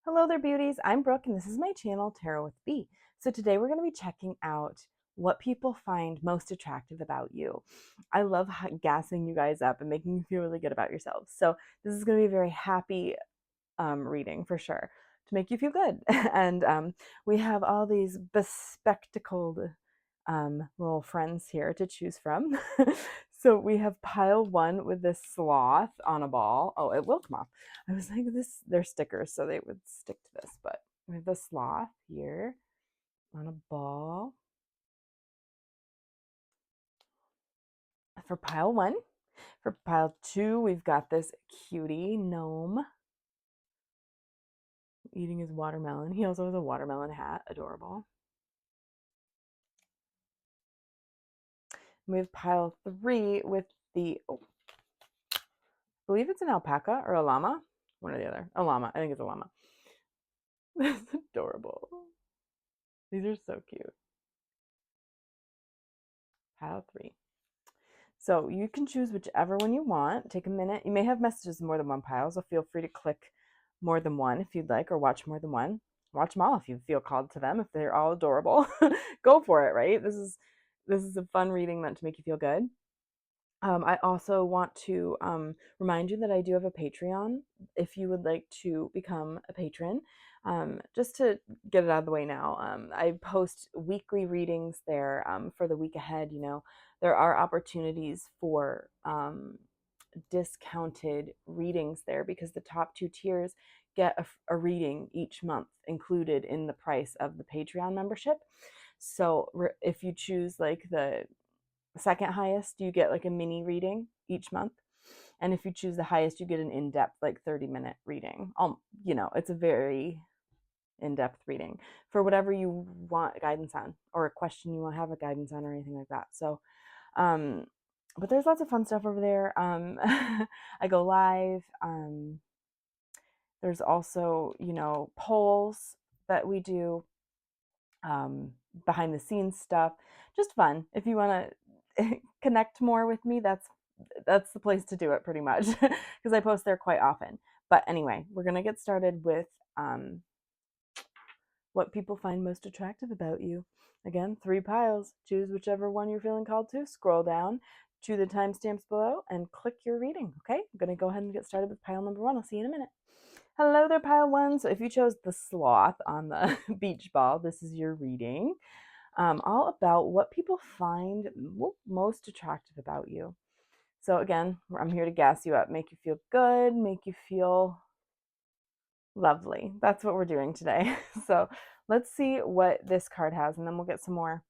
Hello there, beauties. I'm Brooke, and this is my channel, Tarot with B. So today we're going to be checking out what people find most attractive about you. I love gassing you guys up and making you feel really good about yourselves. So this is going to be a very happy reading for sure to make you feel good. And we have all these bespectacled little friends here to choose from. So we have pile one with this sloth on a ball. Oh, it will come off. I was like, they're stickers, so they would stick to this, but we have the sloth here on a ball for pile one. For pile two, we've got this cutie gnome eating his watermelon. He also has a watermelon hat, adorable. We have pile three with I believe it's an alpaca or a llama, one or the other. A llama, I think it's a llama. That's adorable. These are so cute. Pile three. So you can choose whichever one you want. Take a minute. You may have messages in more than one pile, so feel free to click more than one if you'd like, or watch more than one. Watch them all if you feel called to them. If they're all adorable, go for it. Right? This is a fun reading meant to make you feel good. I also want to remind you that I do have a Patreon if you would like to become a patron. Just to get it out of the way now, I post weekly readings there for the week ahead. You know, there are opportunities for discounted readings there because the top two tiers get a reading each month included in the price of the Patreon membership. So if you choose like the second highest, you get like a mini reading each month. And if you choose the highest, you get an in-depth, like 30-minute reading. It's a very in-depth reading for whatever you want guidance on, or a question you want to have a guidance on, or anything like that. So, but there's lots of fun stuff over there. I go live. There's also, polls that we do, behind the scenes stuff, just fun. If you want to connect more with me, that's the place to do it pretty much because I post there quite often. But anyway, we're gonna get started with what people find most attractive about you. Again, 3 piles. Choose whichever one you're feeling called to. Scroll down to the timestamps below and click your reading. Okay, I'm gonna go ahead and get started with pile number 1. I'll see you in a minute. Hello there, pile 1. So if you chose the sloth on the beach ball, this is your reading. All about what people find most attractive about you. So again, I'm here to gas you up, make you feel good, make you feel lovely. That's what we're doing today. So let's see what this card has, and then we'll get some more.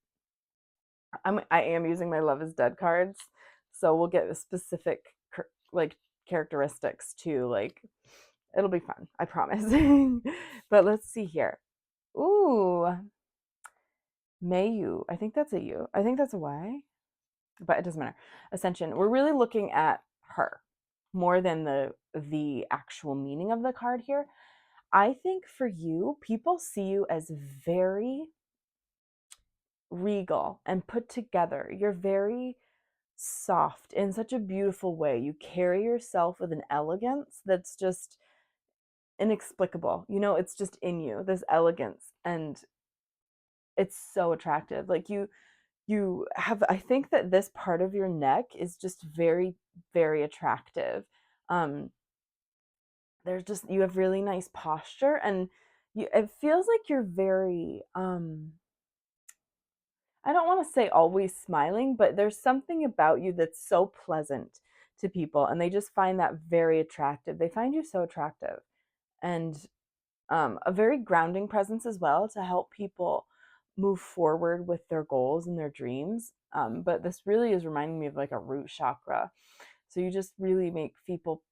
I am using my Love is Dead cards, so we'll get specific like characteristics too. Like, it'll be fun, I promise. But let's see here. Ooh, Mayu. I think that's a U. I think that's a Y, but it doesn't matter. Ascension. We're really looking at her more than the actual meaning of the card here. I think for you, people see you as very regal and put together. You're very soft in such a beautiful way. You carry yourself with an elegance that's just inexplicable. It's just in you, this elegance, and it's so attractive. Like you have, I think that this part of your neck is just very, very attractive. Um, you have really nice posture, and it feels like you're very, I don't want to say always smiling, but there's something about you that's so pleasant to people, and they just find that very attractive. They find you so attractive, and a very grounding presence as well to help people move forward with their goals and their dreams. But this really is reminding me of like a root chakra. So you just really make people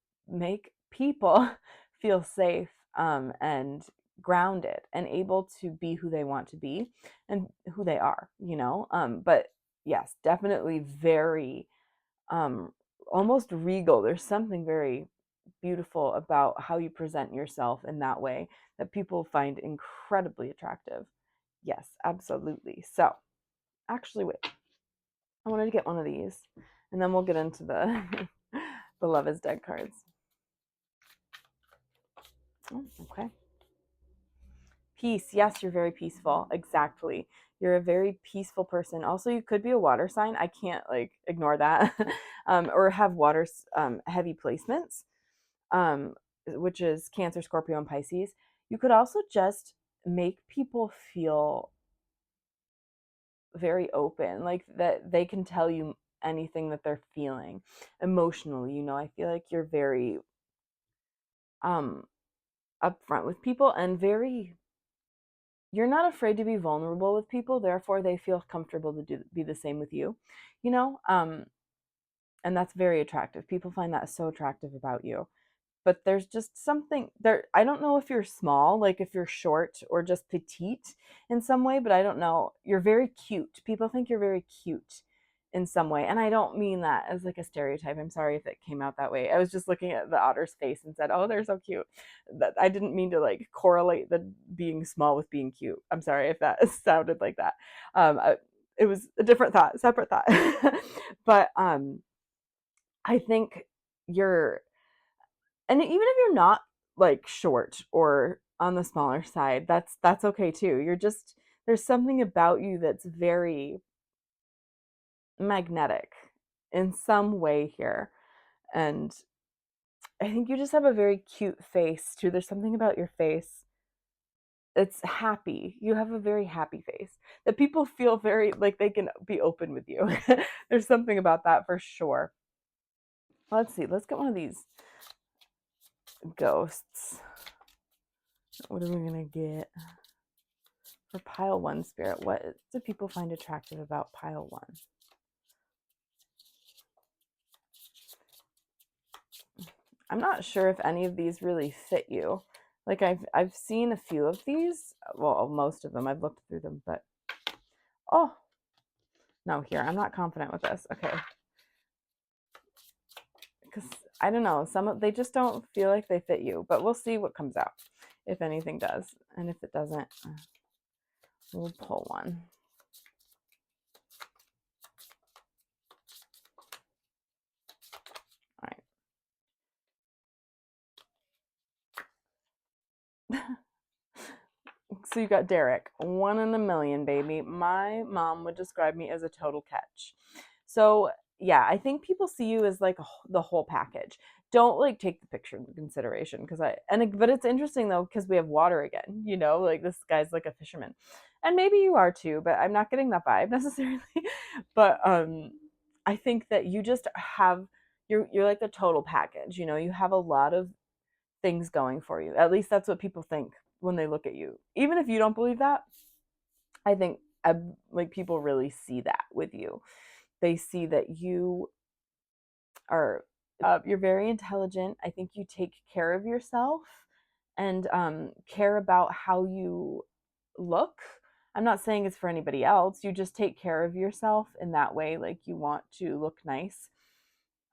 feel safe, and grounded and able to be who they want to be and who they are. But yes, definitely very um, almost regal. There's something very beautiful about how you present yourself in that way that people find incredibly attractive. Yes, absolutely. So, actually, wait. I wanted to get one of these, and then we'll get into the the Love is Dead cards. Oh, okay. Peace. Yes, you're very peaceful. Exactly. You're a very peaceful person. Also, you could be a water sign. I can't like ignore that. Or have water heavy placements, which is Cancer, Scorpio, and Pisces. You could also just make people feel very open, like that they can tell you anything that they're feeling emotionally. I feel like you're very um upfront with people and very you're not afraid to be vulnerable with people, therefore they feel comfortable to be the same with you. You know, and that's very attractive. People find that so attractive about you. But there's just something there. I don't know if you're small, like if you're short or just petite in some way, but I don't know. You're very cute. People think you're very cute in some way. And I don't mean that as like a stereotype. I'm sorry if it came out that way. I was just looking at the otter's face and said, "Oh, they're so cute." That I didn't mean to like correlate the being small with being cute. I'm sorry if that sounded like that. It was a different thought, separate thought. But I think you're and even if you're not like short or on the smaller side, that's okay too. You're just there's something about you that's very magnetic in some way here. And I think you just have a very cute face too. There's something about your face. It's happy. You have a very happy face that people feel very like they can be open with you. There's something about that for sure. Let's see. Let's get one of these ghosts. What are we going to get? For pile one spirit, what do people find attractive about pile one? I'm not sure if any of these really fit you. Like I've seen a few of these. Well, most of them. I've looked through them, but oh no, here I'm not confident with this. Okay, because I don't know. They just don't feel like they fit you. But we'll see what comes out, if anything does, and if it doesn't, we'll pull one. So you got Derek, 1 in a million, baby. My mom would describe me as a total catch. So yeah, I think people see you as like the whole package. Don't like take the picture into consideration but it's interesting though because we have water again. Like this guy's like a fisherman, and maybe you are too. But I'm not getting that vibe necessarily. But I think that you just have you're like the total package. You have a lot of things going for you. At least that's what people think when they look at you. Even if you don't believe that, I think like people really see that with you. They see that you are you're very intelligent. I think you take care of yourself and care about how you look. I'm not saying it's for anybody else. You just take care of yourself in that way, like you want to look nice.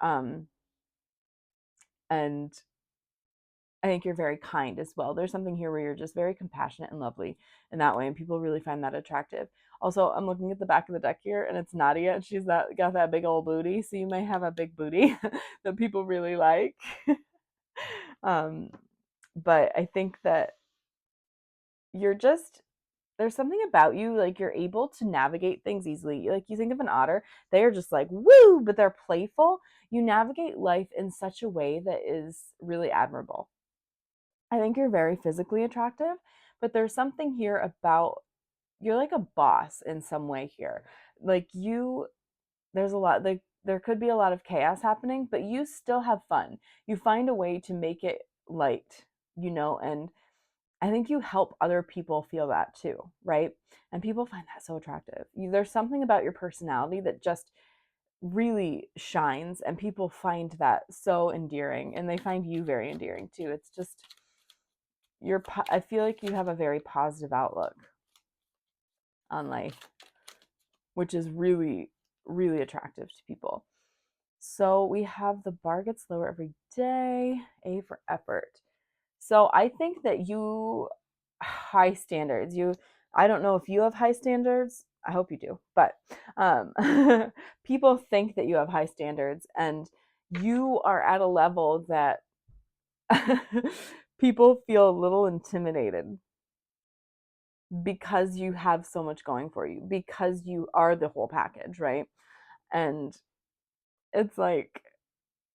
And I think you're very kind as well. There's something here where you're just very compassionate and lovely in that way, and people really find that attractive. Also, I'm looking at the back of the deck here, and it's Nadia, and she's got that big old booty, so you may have a big booty that people really like. But I think that you're just there's something about you, like you're able to navigate things easily. Like you think of an otter, they are just like woo, but they're playful. You navigate life in such a way that is really admirable. I think you're very physically attractive, but there's something here about you're like a boss in some way here. Like there's a lot like there could be a lot of chaos happening, but you still have fun. You find a way to make it light, and I think you help other people feel that too, right? And people find that so attractive. There's something about your personality that just really shines, and people find that so endearing, and they find you very endearing too. It's just I feel like you have a very positive outlook on life, which is really, really attractive to people. So we have the bar gets lower every day, A for effort. So I think that you high standards. I don't know if you have high standards. I hope you do, but people think that you have high standards, and you are at a level that people feel a little intimidated because you have so much going for you, because you are the whole package, right? And it's like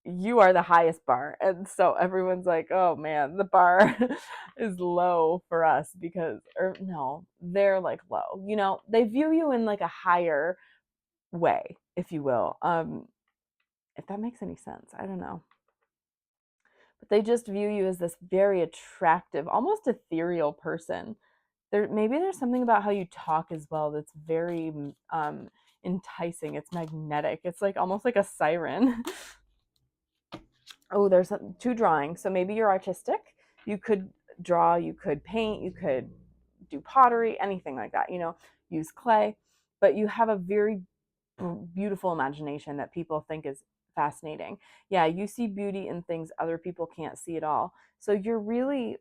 you are the highest bar. And so everyone's like, oh man, the bar is low for us because, or no, they're like low. They view you in like a higher way, if you will. If that makes any sense, I don't know. But they just view you as this very attractive, almost ethereal person. Maybe there's something about how you talk as well that's very enticing. It's magnetic. It's like almost like a siren. Oh, there's two drawings. So maybe you're artistic. You could draw, you could paint, you could do pottery, anything like that, use clay. But you have a very beautiful imagination that people think is fascinating. Yeah, you see beauty in things other people can't see at all. So you're really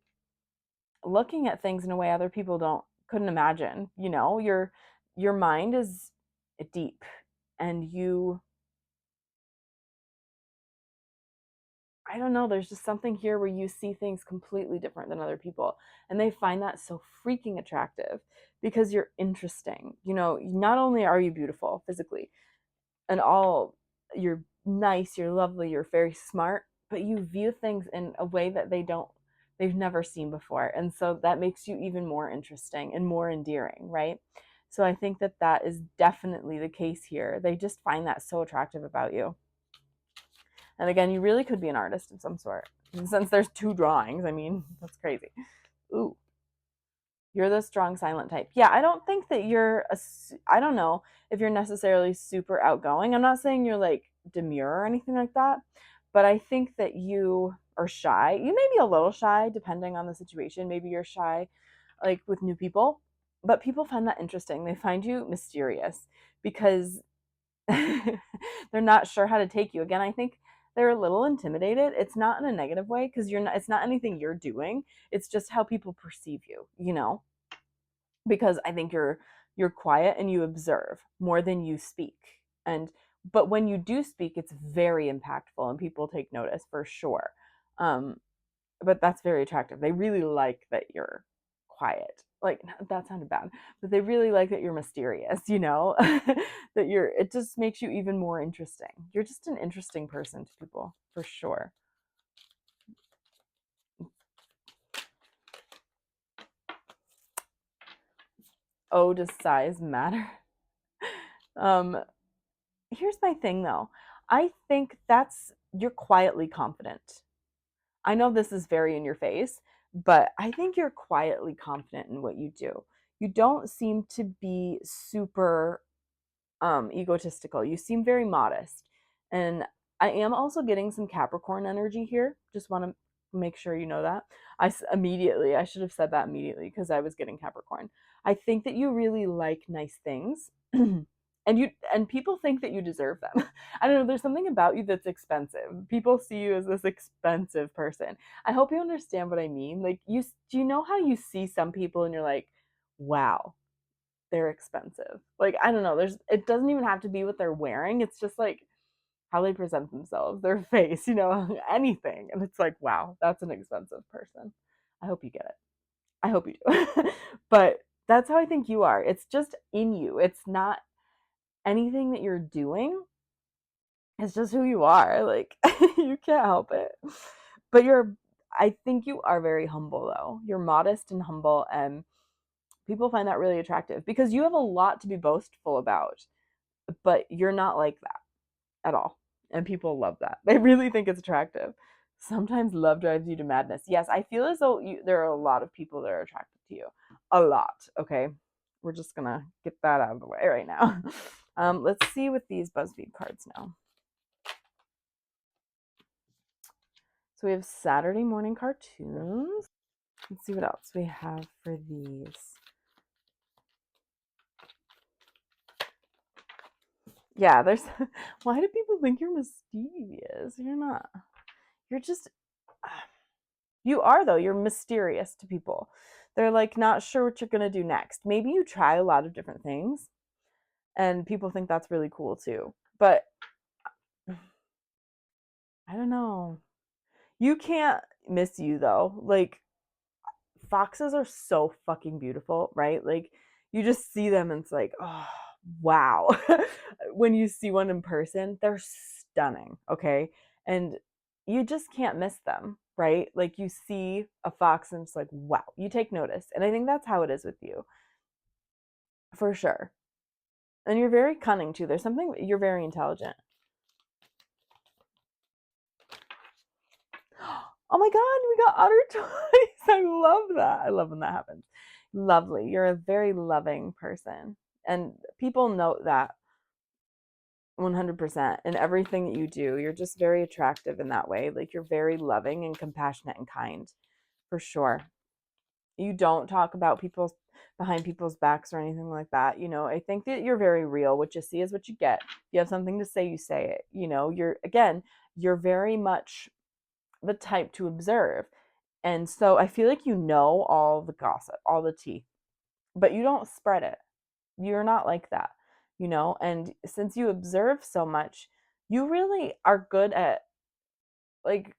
looking at things in a way other people couldn't imagine. Your mind is deep, and I don't know, there's just something here where you see things completely different than other people. And they find that so freaking attractive because you're interesting. Not only are you beautiful physically and you're nice, you're lovely, you're very smart, but you view things in a way that they've never seen before. And so that makes you even more interesting and more endearing, right? So I think that that is definitely the case here. They just find that so attractive about you. And again, you really could be an artist of some sort. And since there's two drawings, I mean, that's crazy. Ooh, you're the strong silent type. Yeah, I don't think that I don't know if you're necessarily super outgoing. I'm not saying you're like demure or anything like that, but I think that you are shy. You may be a little shy depending on the situation. Maybe you're shy like with new people, but people find that interesting. They find you mysterious because they're not sure how to take you. Again, I think they're a little intimidated. It's not in a negative way because it's not anything you're doing. It's just how people perceive you. Because I think you're quiet and you observe more than you speak. But when you do speak, it's very impactful and people take notice for sure. But that's very attractive. They really like that you're quiet. Like that sounded bad, but they really like that you're mysterious, it just makes you even more interesting. You're just an interesting person to people for sure. Oh, does size matter? um Here's my thing though. I think you're quietly confident. I know this is very in your face, but I think you're quietly confident in what you do. You don't seem to be super egotistical. You seem very modest. And I am also getting some Capricorn energy here. Just want to make sure you know that. I should have said that immediately because I was getting Capricorn. I think that you really like nice things. And people think that you deserve them. I don't know, there's something about you that's expensive. People see you as this expensive person. I hope you understand what I mean. Like do you know how you see some people and you're like, wow, they're expensive. Like, I don't know, it doesn't even have to be what they're wearing. It's just like how they present themselves, their face, anything. And it's like, wow, that's an expensive person. I hope you get it. I hope you do. But that's how I think you are. It's just in you. It's not anything that you're doing. It's just who you are. Like you can't help it. But I think you are very humble though. You're modest and humble, and people find that really attractive because you have a lot to be boastful about, but you're not like that at all. And people love that. They really think it's attractive. Sometimes love drives you to madness. Yes, I feel as though there are a lot of people that are attracted to you. A lot, okay? We're just gonna get that out of the way right now. Let's see with these Buzzfeed cards now. So we have Saturday morning cartoons. Let's see what else we have for these. Yeah, there's why do people think you're mischievous? You're not. You're just you are though. You're mysterious to people. They're like not sure what you're going to do next. Maybe you try a lot of different things and people think that's really cool too. But I don't know. You can't miss you though. Like foxes are so fucking beautiful, right? Like you just see them and it's like, oh, wow. When you see one in person, they're stunning, okay? And you just can't miss them, right? Like you see a fox and it's like, wow, you take notice. And I think that's how it is with you, for sure. And you're very cunning too. There's something, you're very intelligent. Oh my God, we got otter toys. I love that. I love when that happens. Lovely. You're a very loving person. And people note that 100% in everything that you do. You're just very attractive in that way. Like you're very loving and compassionate and kind, for sure. You don't talk about people's behind people's backs or anything like that. I think that you're very real. What you see is what you get. If you have something to say, you say it. You're very much the type to observe. And so I feel like you know all the gossip, all the tea, but you don't spread it. You're not like that. And since you observe so much, you really are good at like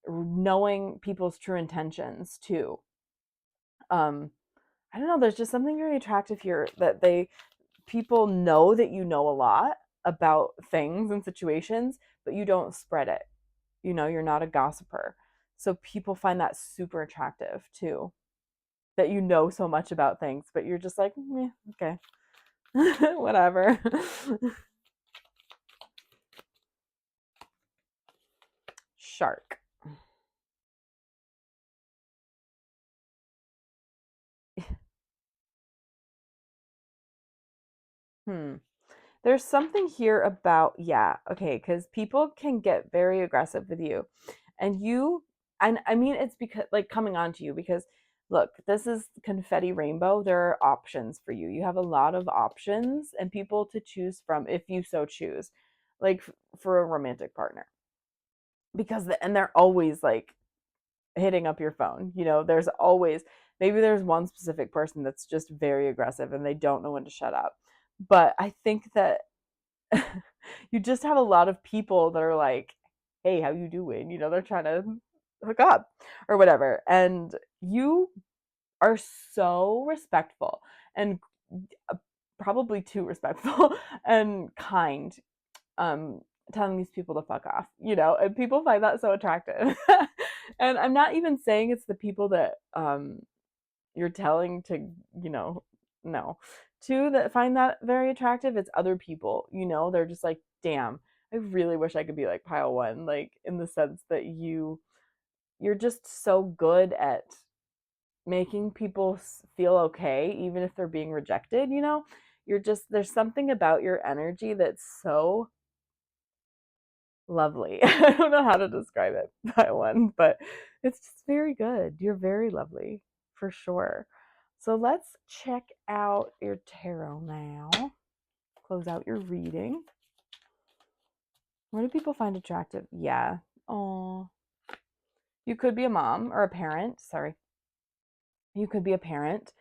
knowing people's true intentions too. I don't know, there's just something very attractive here that people know that you know a lot about things and situations, but you don't spread it. You're not a gossiper. So people find that super attractive too. That you know so much about things, but you're just like, okay, whatever. Shark. Hmm. There's something here about, yeah, okay, because people can get very aggressive with you. And I mean, it's because, like, coming on to you, because look, this is confetti rainbow. There are options for you. You have a lot of options and people to choose from if you so choose, like, for a romantic partner. And they're always like hitting up your phone. There's always, maybe there's one specific person that's just very aggressive and they don't know when to shut up. But I think that you just have a lot of people that are like, hey, how you doing? They're trying to hook up or whatever. And you are so respectful and uh, probably too respectful and kind, um, telling these people to fuck off, and people find that so attractive. And I'm not even saying it's the people that you're telling to, no, two that find that very attractive. It's other people, they're just like, damn, I really wish I could be like pile one, like in the sense that you're just so good at making people feel okay, even if they're being rejected. There's something about your energy that's so lovely. I don't know how to describe it by one, but it's just very good. You're very lovely, for sure. So let's check out your tarot now. Close out your reading. What do people find attractive? Yeah. Oh, you could be a mom or a parent. Sorry. You could be a parent.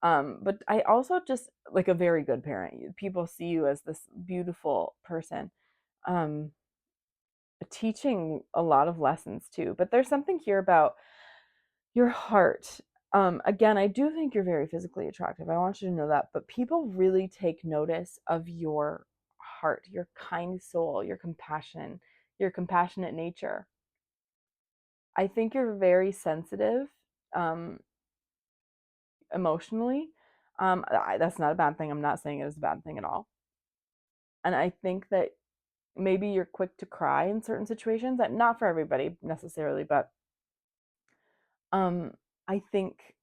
But I also just like a very good parent. People see you as this beautiful person. Um, Teaching a lot of lessons too. But there's something here about your heart. Again, I do think you're very physically attractive. I want you to know that. But people really take notice of your heart, your kind soul, your compassionate nature. I think you're very sensitive, um, emotionally. That's not a bad thing. I'm not saying it is a bad thing at all. And I think that maybe you're quick to cry in certain situations. Not for everybody necessarily, but um, I think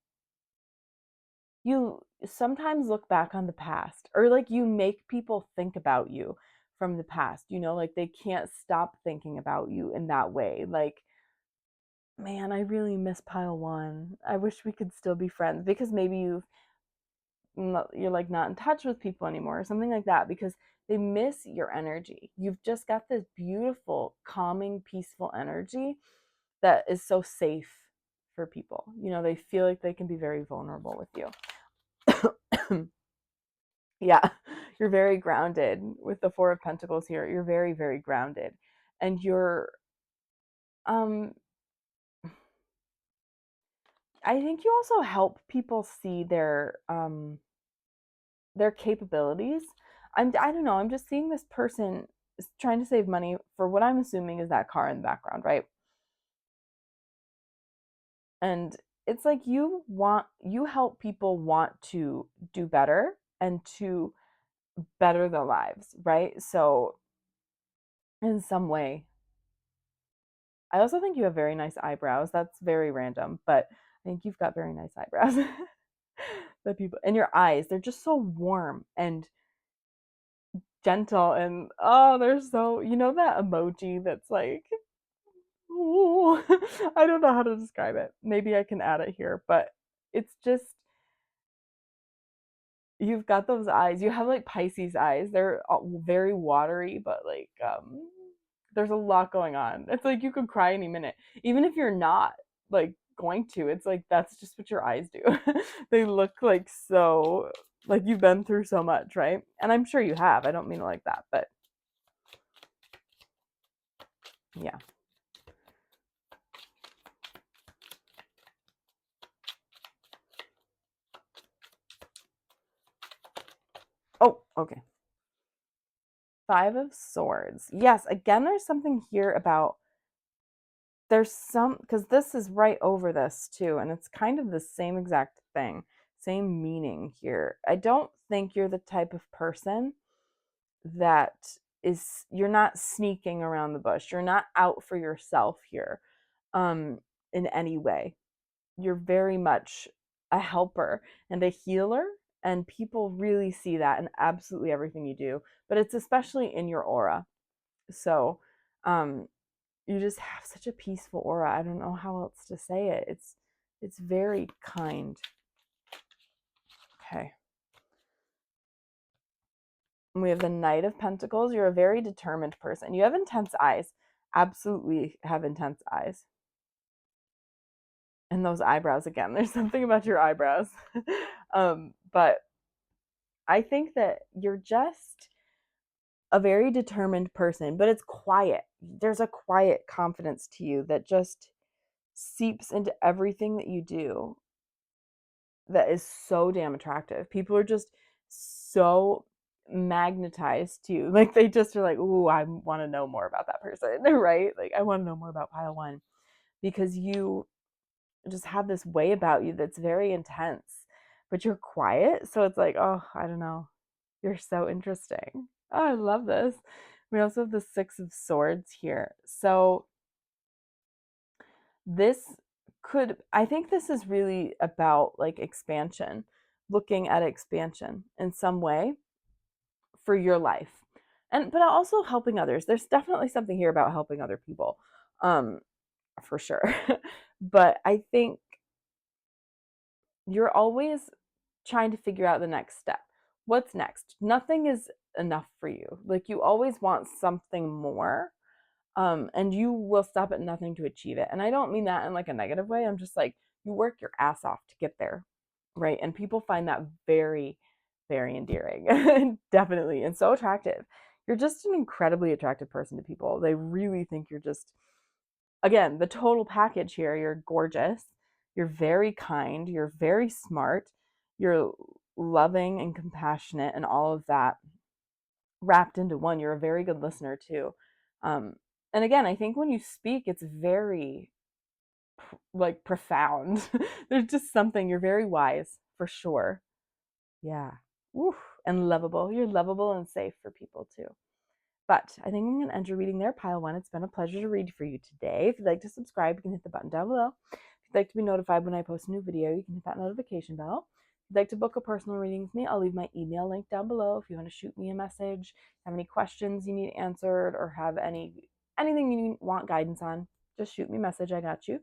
you sometimes look back on the past, or like you make people think about you from the past, like they can't stop thinking about you in that way. Like, man, I really miss pile one. I wish we could still be friends, because maybe you're like not in touch with people anymore or something like that, because they miss your energy. You've just got this beautiful, calming, peaceful energy that is so safe for people. They feel like they can be very vulnerable with you. Yeah, you're very grounded with the Four of Pentacles here. You're very, very grounded. And um I think you also help people see their capabilities. I don't know, I'm just seeing this person is trying to save money for what I'm assuming is that car in the background, right? And it's like you help people want to do better and to better their lives, right? So in some way, I also think you have very nice eyebrows. That's very random, but I think you've got very nice eyebrows. The people and your eyes, they're just so warm and gentle, and oh, they're so, that emoji that's like, ooh, I don't know how to describe it. Maybe I can add it here, but it's just, you've got those eyes. You have like Pisces eyes. They're very watery, but like there's a lot going on. It's like you could cry any minute, even if you're not like going to. It's like that's just what your eyes do. They look like so, like you've been through so much, right? And I'm sure you have. I don't mean it like that, but yeah. Oh, okay. Five of Swords. Yes, again, there's something here about, there's some, because this is right over this too, and it's kind of the same exact thing, same meaning here. I don't think you're the type of person that you're not sneaking around the bush. You're not out for yourself here, um, in any way. You're very much a helper and a healer, and people really see that in absolutely everything you do, but it's especially in your aura. So, um, you just have such a peaceful aura. I don't know how else to say it. It's very kind. Okay. We have the Knight of Pentacles. You're a very determined person. You have intense eyes. Absolutely have intense eyes. And those eyebrows again. There's something about your eyebrows. But I think that you're just a very determined person, but it's quiet. There's a quiet confidence to you that just seeps into everything that you do, that is so damn attractive. People are just so magnetized to you. Like they just are like, ooh, I want to know more about that person, right? Like I want to know more about pile one, because you just have this way about you that's very intense, but you're quiet. So it's like, oh, I don't know. You're so interesting. Oh, I love this. We also have the Six of Swords here. So this I think this is really about like expansion, looking at expansion in some way for your life. And but also helping others. There's definitely something here about helping other people. Um for sure. But I think you're always trying to figure out the next step. What's next? Nothing is enough for you. Like you always want something more. And you will stop at nothing to achieve it. And I don't mean that in like a negative way. I'm just like, you work your ass off to get there, right? And people find that very, very endearing, definitely, and so attractive. You're just an incredibly attractive person to people. They really think you're just, again, the total package here. You're gorgeous, you're very kind, you're very smart, you're loving and compassionate, and all of that wrapped into one. You're a very good listener too. Um, and again, I think when you speak, it's very like profound. There's just something. You're very wise for sure. Yeah. Woo. And lovable. You're lovable and safe for people too. But I think I'm going to end your reading there, pile one. It's been a pleasure to read for you today. If you'd like to subscribe, you can hit the button down below. If you'd like to be notified when I post a new video, you can hit that notification bell. If you'd like to book a personal reading with me, I'll leave my email link down below. If you want to shoot me a message, have any questions you need answered, or have anything you want guidance on, just shoot me a message. I got you.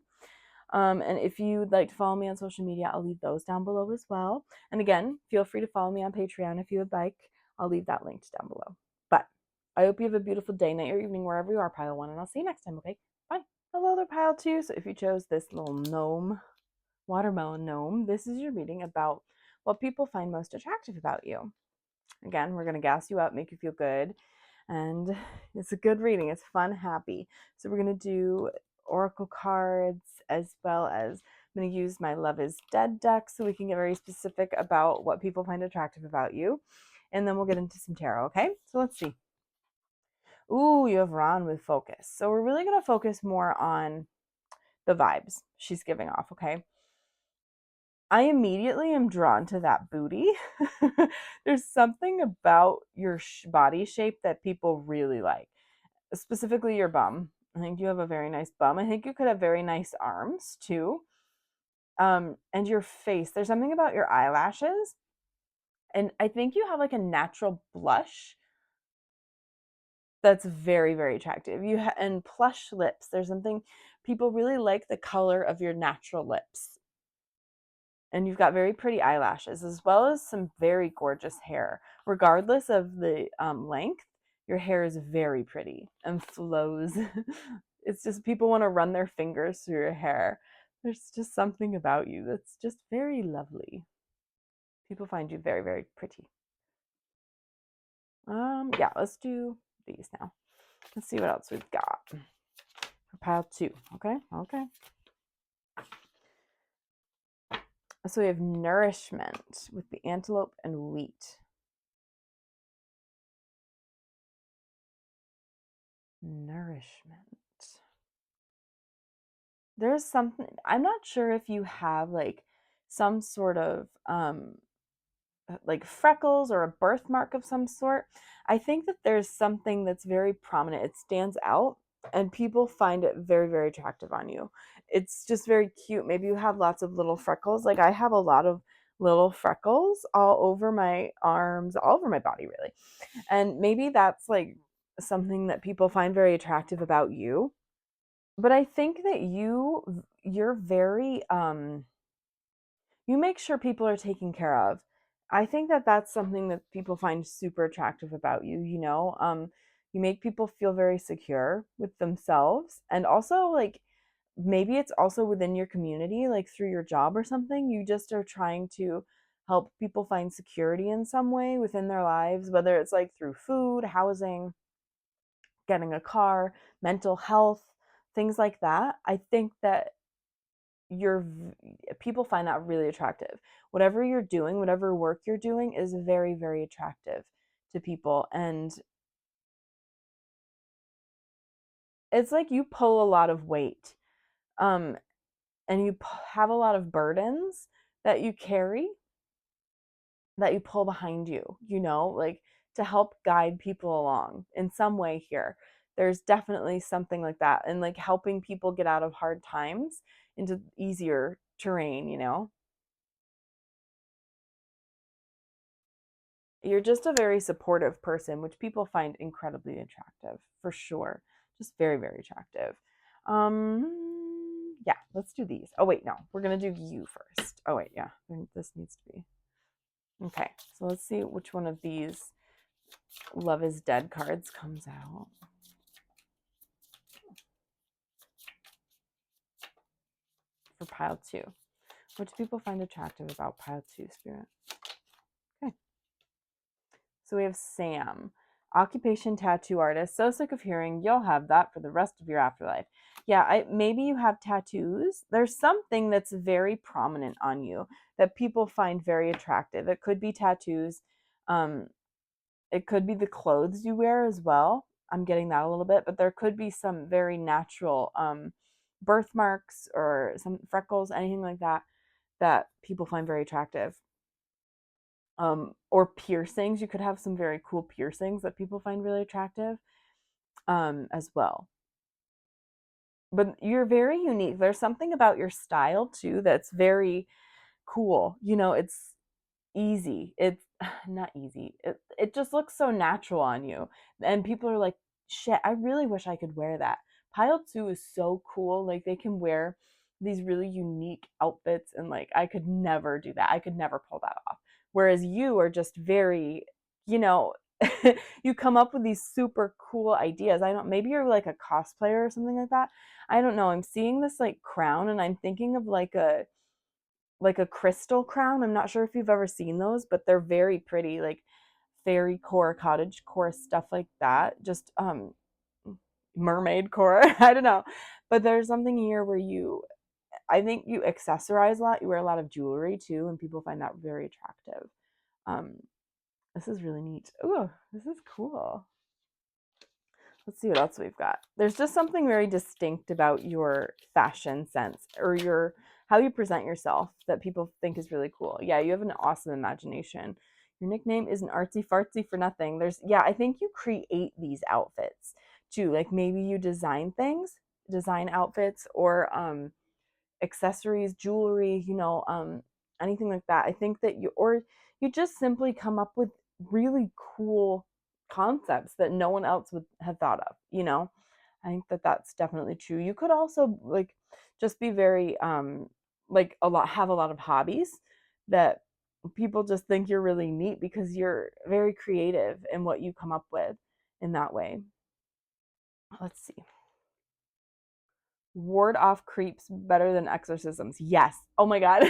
And if you'd like to follow me on social media, I'll leave those down below as well. And again, feel free to follow me on Patreon if you would like. I'll leave that linked down below. But I hope you have a beautiful day, night, or evening, wherever you are, pile one, and I'll see you next time, okay? Bye. Hello there, pile two. So if you chose this little gnome, watermelon gnome, this is your reading about what people find most attractive about you. Again, we're going to gas you up, make you feel good, and it's a good reading. It's fun, happy. So we're going to do oracle cards as well as I'm going to use my Love is Dead deck so we can get very specific about what people find attractive about you. And then we'll get into some tarot, okay? So let's see. Ooh, you have Ron with focus. So we're really going to focus more on the vibes she's giving off, okay? I immediately am drawn to that booty. There's something about your body shape that people really like, specifically your bum. I think you have a very nice bum. I think you could have very nice arms too. And your face. There's something about your eyelashes. And I think you have like a natural blush that's very, very attractive. And plush lips. There's something people really like the color of your natural lips. And you've got very pretty eyelashes as well as some very gorgeous hair. Regardless of the length, your hair is very pretty and flows. It's just people want to run their fingers through your hair. There's just something about you that's just very lovely. People find you very, very pretty. Yeah, let's do these now. Let's see what else we've got for pile 2. Okay. So we have nourishment with the antelope and wheat. Nourishment. There's something, I'm not sure if you have like some sort of like freckles or a birthmark of some sort. I think that there's something that's very prominent. It stands out and people find it very, very attractive on you. It's just very cute. Maybe you have lots of little freckles. Like I have a lot of little freckles all over my arms, all over my body, really. And maybe that's like something that people find very attractive about you. But I think that you're very you make sure people are taken care of. I think that that's something that people find super attractive about you, you know? You make people feel very secure with themselves, and also like maybe it's also within your community, like through your job or something. You just are trying to help people find security in some way within their lives, whether it's like through food, housing, getting a car, mental health, things like that. I think that your people find that really attractive. Whatever you're doing, whatever work you're doing is very, very attractive to people. And it's like you pull a lot of weight. Um, and you have a lot of burdens that you carry, that you pull behind you, you know, like to help guide people along in some way here. There's definitely something like that. And like helping people get out of hard times into easier terrain, you know? You're just a very supportive person, which people find incredibly attractive, for sure. Just very, very attractive. Yeah, let's do these. Oh wait, no, we're gonna do you first. Oh wait, yeah, this needs to be okay. So let's see which one of these Love is Dead cards comes out. For pile 2. What do people find attractive about pile 2, Spirit? Okay. So we have Sam. Occupation tattoo artist. So sick of hearing you'll have that for the rest of your afterlife. Yeah, maybe you have tattoos. There's something that's very prominent on you that people find very attractive. It could be tattoos. It could be the clothes you wear as well. I'm getting that a little bit, but there could be some very natural birthmarks or some freckles, anything like that, that people find very attractive. Or piercings. You could have some very cool piercings that people find really attractive as well. But you're very unique. There's something about your style too that's very cool. You know, it's easy. It's not easy. It just looks so natural on you. And people are like, shit, I really wish I could wear that. Pile 2 is so cool. Like they can wear these really unique outfits and like I could never do that. I could never pull that off. Whereas you are just very, you know, you come up with these super cool ideas. I don't, maybe you're like a cosplayer or something like that. I don't know. I'm seeing this like crown and I'm thinking of like a crystal crown. I'm not sure if you've ever seen those, but they're very pretty, like fairy core, cottage core, stuff like that. Just mermaid core. I don't know. But there's something here where you I think you accessorize a lot. You wear a lot of jewelry too, and people find that very attractive. Um, this is really neat. Ooh, this is cool. Let's see what else we've got. There's just something very distinct about your fashion sense or your how you present yourself that people think is really cool. Yeah, you have an awesome imagination. Your nickname isn't artsy fartsy for nothing. I think you create these outfits too. Like maybe you design things, design outfits or accessories, jewelry, anything like that. I think that you just simply come up with really cool concepts that no one else would have thought of. I think that that's definitely true. You could also like just be very like have a lot of hobbies that people just think you're really neat because you're very creative in what you come up with in that way. Let's see. Ward off creeps better than exorcisms. Yes. Oh my God.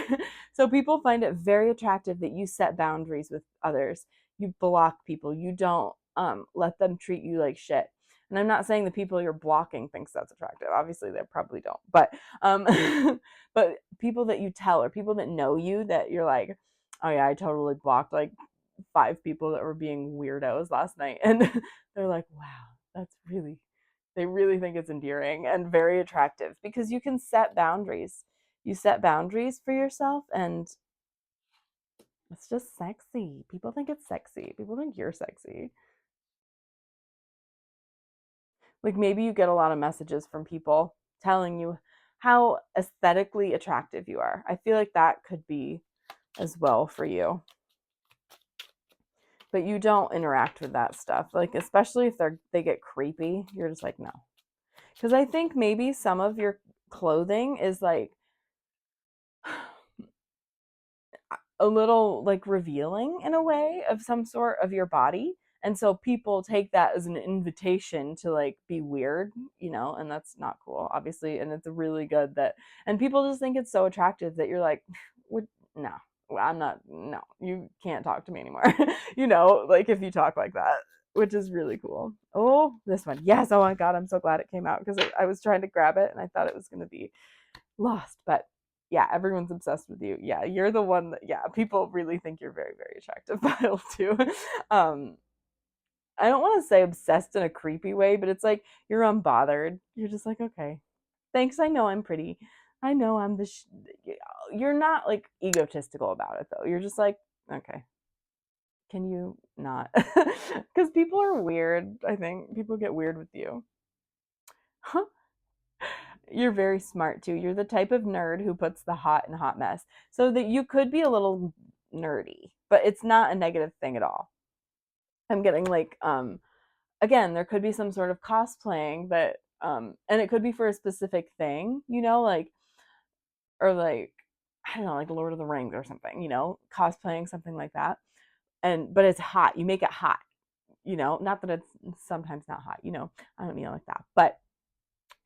So people find it very attractive that you set boundaries with others. You block people. You don't let them treat you like shit. And I'm not saying the people you're blocking thinks that's attractive. Obviously, they probably don't. But but people that you tell or people that know you that you're like, oh yeah, I totally blocked like 5 people that were being weirdos last night, and they're like, wow, that's really they really think it's endearing and very attractive because you can set boundaries. You set boundaries for yourself, and it's just sexy. People think it's sexy. People think you're sexy. Like maybe you get a lot of messages from people telling you how aesthetically attractive you are. I feel like that could be as well for you. But you don't interact with that stuff. Like especially if they get creepy, you're just like, no. Because I think maybe some of your clothing is like a little like revealing in a way of some sort of your body. And so people take that as an invitation to like be weird, and that's not cool, obviously. And it's really good and people just think it's so attractive that you're like, no, I'm not, no, you can't talk to me anymore, like if you talk like that, which is really cool. Oh, this one. Yes. Oh my God. I'm so glad it came out because I was trying to grab it and I thought it was going to be lost, but yeah, everyone's obsessed with you. Yeah, you're the one that, yeah, people really think you're very, very attractive, Kyle, too. Um, I don't want to say obsessed in a creepy way, but it's like you're unbothered. You're just like, okay, thanks. I know I'm pretty. I know I'm you're not like egotistical about it, though. You're just like, okay, can you not? Because people are weird. I think people get weird with you. You're very smart too. You're the type of nerd who puts the hot in hot mess. So that you could be a little nerdy, but it's not a negative thing at all. I'm getting like again, there could be some sort of cosplaying that and it could be for a specific thing, like or like I don't know, like Lord of the Rings or something, cosplaying something like that. But it's hot. You make it hot, not that it's sometimes not hot, I don't mean it like that. But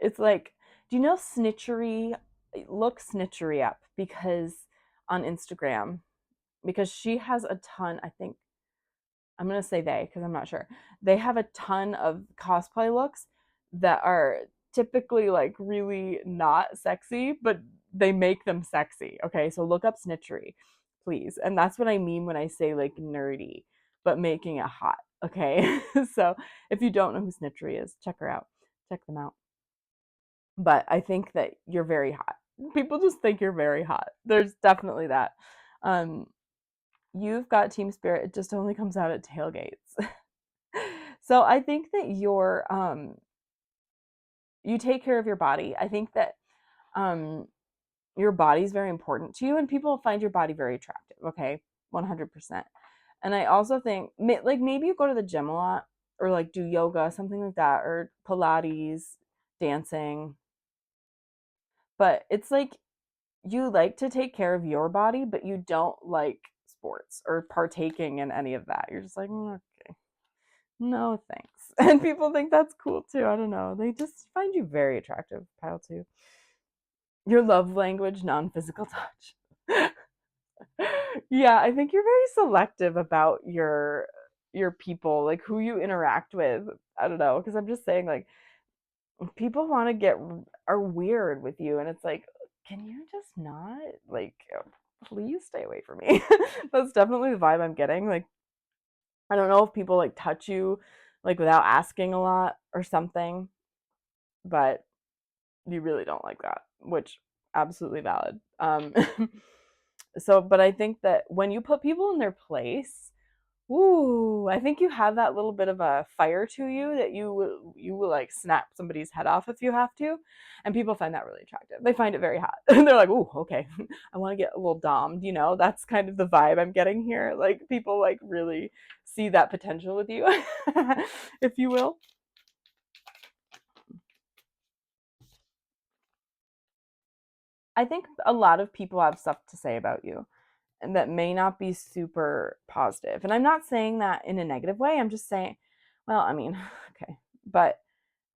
it's like, do you know Snitchery? Look Snitchery up because on Instagram, because she has a ton, I think, I'm going to say they because I'm not sure. They have a ton of cosplay looks that are typically like really not sexy, but they make them sexy. Okay, so look up Snitchery, please. And that's what I mean when I say like nerdy, but making it hot. Okay, so if you don't know who Snitchery is, check her out. Check them out. But I think that you're very hot. People just think you're very hot. There's definitely that. Um, you've got team spirit. It just only comes out at tailgates. So I think that you take care of your body. I think that um, your body is very important to you, and people find your body very attractive. Okay, 100%. And I also think like maybe you go to the gym a lot, or like do yoga, something like that, or Pilates, dancing. But it's like you like to take care of your body, but you don't like sports or partaking in any of that. You're just like, okay, no thanks. And people think that's cool too. I don't know. They just find you very attractive, Kyle, too. Your love language, non physical touch. Yeah, I think you're very selective about your people, like who you interact with. I don't know, because I'm just saying, like, people want to are weird with you, and it's like, can you just not? Like, please stay away from me. That's definitely the vibe I'm getting. Like, I don't know if people like touch you like without asking a lot or something, but you really don't like that, which absolutely valid. So, but I think that when you put people in their place, ooh, I think you have that little bit of a fire to you that you will like snap somebody's head off if you have to, and people find that really attractive. They find it very hot, and they're like, "Ooh, okay, I want to get a little domed." You know, that's kind of the vibe I'm getting here. Like people like really see that potential with you, if you will. I think a lot of people have stuff to say about you and that may not be super positive. And I'm not saying that in a negative way. I'm just saying, well, I mean, okay. But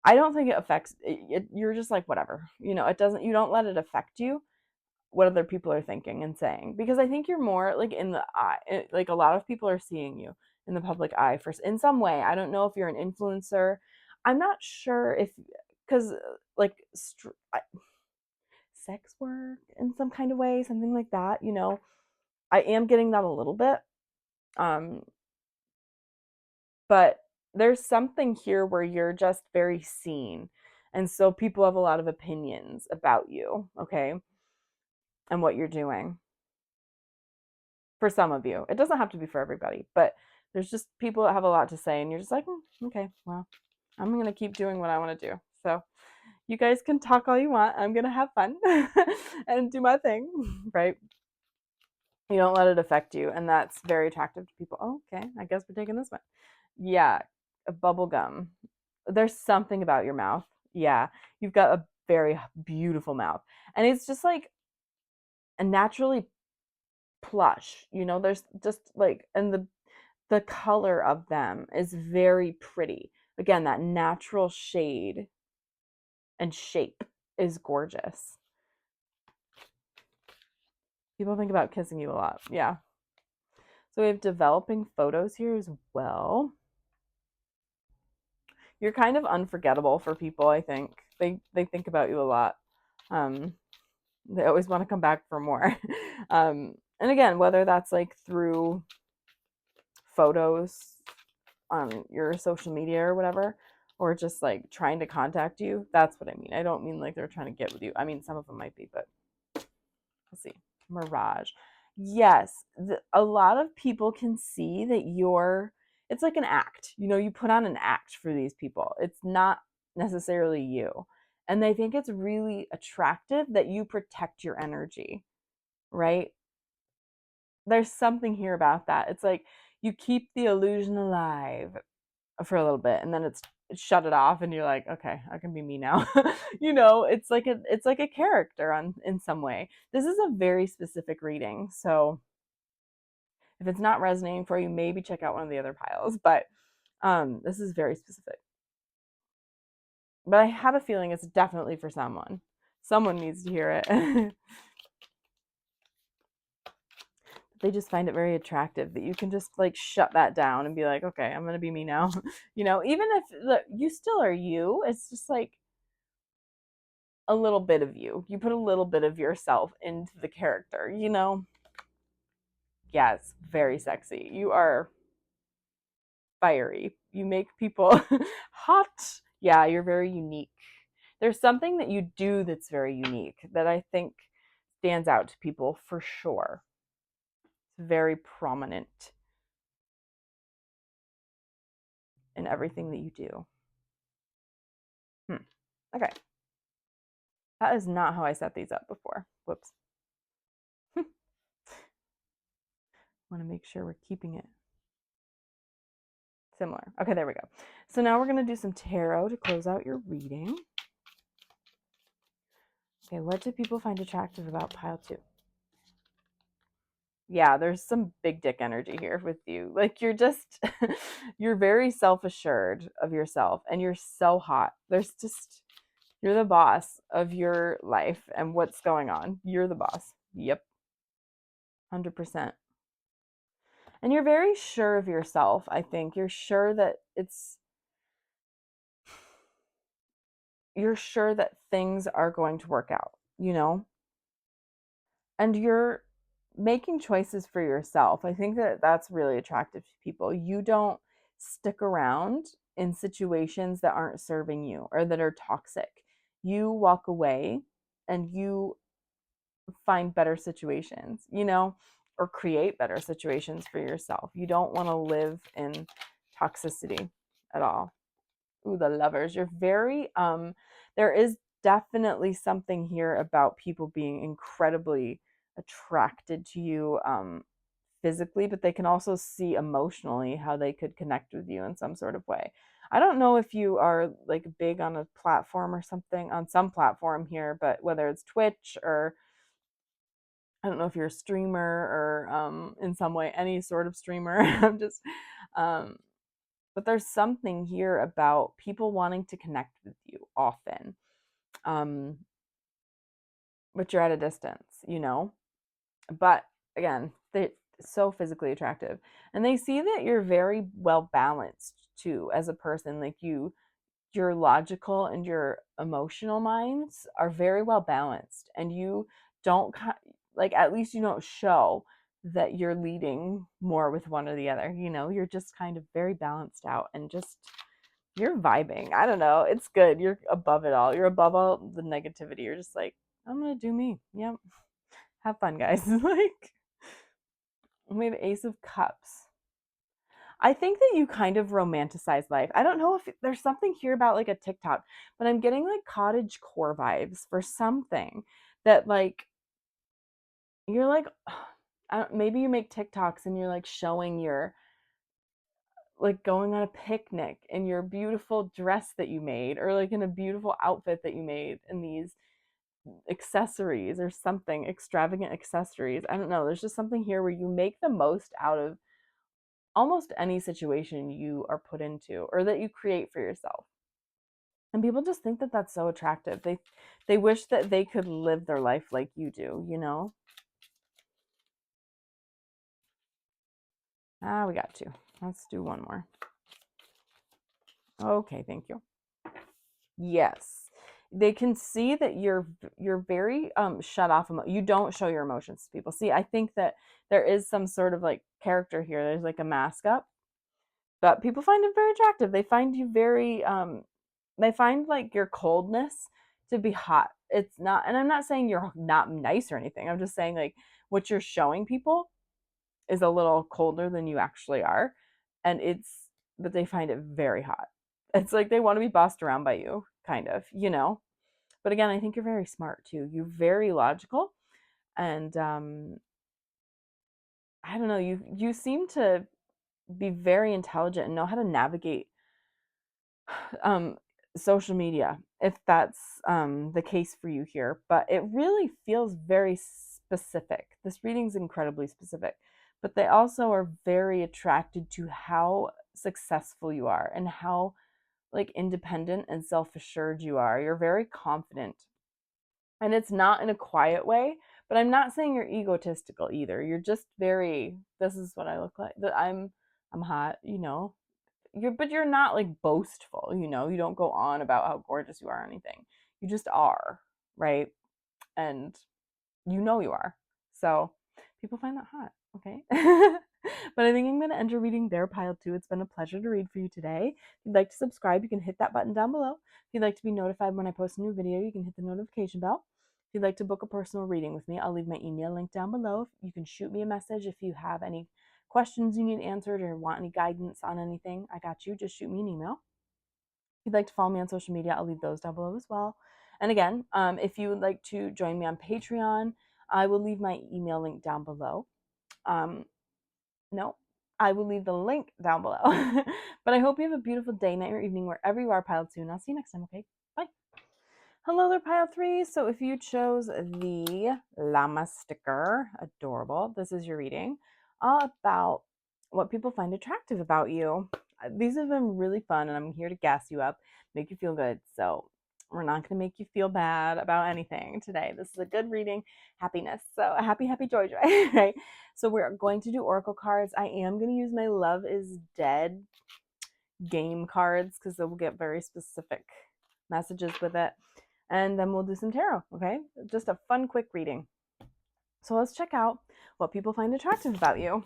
I don't think it affects it, you're just like whatever. You know, it doesn't you don't let it affect you what other people are thinking and saying because I think you're more like in the eye. Like a lot of people are seeing you in the public eye first in some way. I don't know if you're an influencer. I'm not sure if cuz like sex work in some kind of way, something like that, you know. I am getting that a little bit. Um, but there's something here where you're just very seen. And so people have a lot of opinions about you, okay, and what you're doing. For some of you. It doesn't have to be for everybody, but there's just people that have a lot to say, and you're just like, okay, well, I'm going to keep doing what I want to do. So you guys can talk all you want. I'm going to have fun and do my thing, right? You don't let it affect you, and that's very attractive to people. Oh, okay, I guess we're taking this one. Yeah, a bubble gum. There's something about your mouth. Yeah, you've got a very beautiful mouth, and it's just like a naturally plush. You know, there's just like, and the color of them is very pretty. Again, that natural shade and shape is gorgeous. People think about kissing you a lot. Yeah. So we have developing photos here as well. You're kind of unforgettable for people, I think. They think about you a lot. Um, they always want to come back for more. And again, whether that's like through photos on your social media or whatever, or just like trying to contact you, that's what I mean. I don't mean like they're trying to get with you. I mean, some of them might be, but let's see. Mirage. Yes, a lot of people can see that it's like an act. You know, you put on an act for these people. It's not necessarily you. And they think it's really attractive that you protect your energy, right? There's something here about that. It's like you keep the illusion alive for a little bit and then it's shut it off and you're like, okay, I can be me now. You know, it's like a character on in some way. This is a very specific reading, so if it's not resonating for you, maybe check out one of the other piles, but this is very specific. But I have a feeling it's definitely for someone. Someone needs to hear it. They just find it very attractive that you can just like shut that down and be like, okay, I'm gonna be me now. You know, even if you still are you, it's just like a little bit of you. You put a little bit of yourself into the character, you know? Yes, very sexy. You are fiery. You make people hot. Yeah, you're very unique. There's something that you do that's very unique that I think stands out to people for sure. It's very prominent in everything that you do. Okay. That is not how I set these up before. Whoops. Want to make sure we're keeping it similar. Okay, there we go. So now we're going to do some tarot to close out your reading. Okay, what do people find attractive about pile 2? Yeah, there's some big dick energy here with you. Like you're just, you're very self-assured of yourself and you're so hot. You're the boss of your life and what's going on. You're the boss. Yep. 100%. And you're very sure of yourself, I think. You're sure that things are going to work out, you know? and you're making choices for yourself. I think that that's really attractive to people. You don't stick around in situations that aren't serving you or that are toxic. You walk away and you find better situations, or create better situations for yourself. You don't want to live in toxicity at all. Ooh, the Lovers. You're very there is definitely something here about people being incredibly attracted to you physically, but they can also see emotionally how they could connect with you in some sort of way. I don't know if you are like big on a platform or something, on some platform here, but whether it's Twitch or I don't know if you're a streamer or in some way any sort of streamer. I'm just um but there's something here about people wanting to connect with you often, um, but you're at a distance. But again, they're so physically attractive, and they see that you're very well balanced too as a person. Like your logical and your emotional minds are very well balanced, and you don't like at least you don't show that you're leading more with one or the other. You're just kind of very balanced out and just you're vibing. I don't know. It's good. You're above it all. You're above all the negativity. You're just like, I'm gonna do me. Yep. Have fun, guys. Like we have Ace of Cups. I think that you kind of romanticize life. I don't know if there's something here about like a TikTok, but I'm getting like cottage core vibes for something that like you're like maybe you make TikToks and you're like showing your like going on a picnic in your beautiful dress that you made or like in a beautiful outfit that you made in these accessories or something, extravagant accessories. I don't know. There's just something here where you make the most out of almost any situation you are put into or that you create for yourself. And people just think that that's so attractive. They wish that they could live their life like you do. We got two. Let's do one more. Okay, thank you. Yes. They can see that you're very shut off. You don't show your emotions to people. See, I think that there is some sort of like character here. There's like a mask up, but people find it very attractive. They find you very they find like your coldness to be hot. It's not, and I'm not saying you're not nice or anything. I'm just saying like what you're showing people is a little colder than you actually are, and but they find it very hot. It's like they want to be bossed around by you, kind of. But again, I think you're very smart too. You're very logical, and I don't know. You seem to be very intelligent and know how to navigate um, social media, if that's the case for you here. But it really feels very specific. This reading's incredibly specific, but they also are very attracted to how successful you are and how like independent and self-assured you are. You're very confident, and it's not in a quiet way, but I'm not saying you're egotistical either. You're just very, this is what I look like, that I'm hot. But you're not like boastful. You don't go on about how gorgeous you are or anything. You just are, right? And you are. So people find that hot. Okay. But I think I'm going to end your reading there, pile two. It's been a pleasure to read for you today. If you'd like to subscribe, you can hit that button down below. If you'd like to be notified when I post a new video, you can hit the notification bell. If you'd like to book a personal reading with me, I'll leave my email link down below. You can shoot me a message if you have any questions you need answered or want any guidance on anything. I got you. Just shoot me an email. If you'd like to follow me on social media, I'll leave those down below as well. And again, if you would like to join me on Patreon, I will leave my email link down below. No, I will leave the link down below. But I hope you have a beautiful day, night, or evening wherever you are, pile two. And I'll see you next time, okay? Bye. Hello there, pile three. So if you chose the llama sticker, adorable, this is your reading all about what people find attractive about you. These have been really fun, and I'm here to gas you up, make you feel good. So we're not going to make you feel bad about anything today. This is a good reading, happiness. So happy, happy, joy, joy, right? So we're going to do oracle cards. I am going to use my Love is Dead game cards because they will get very specific messages with it. And then we'll do some tarot, okay? Just a fun, quick reading. So let's check out what people find attractive about you.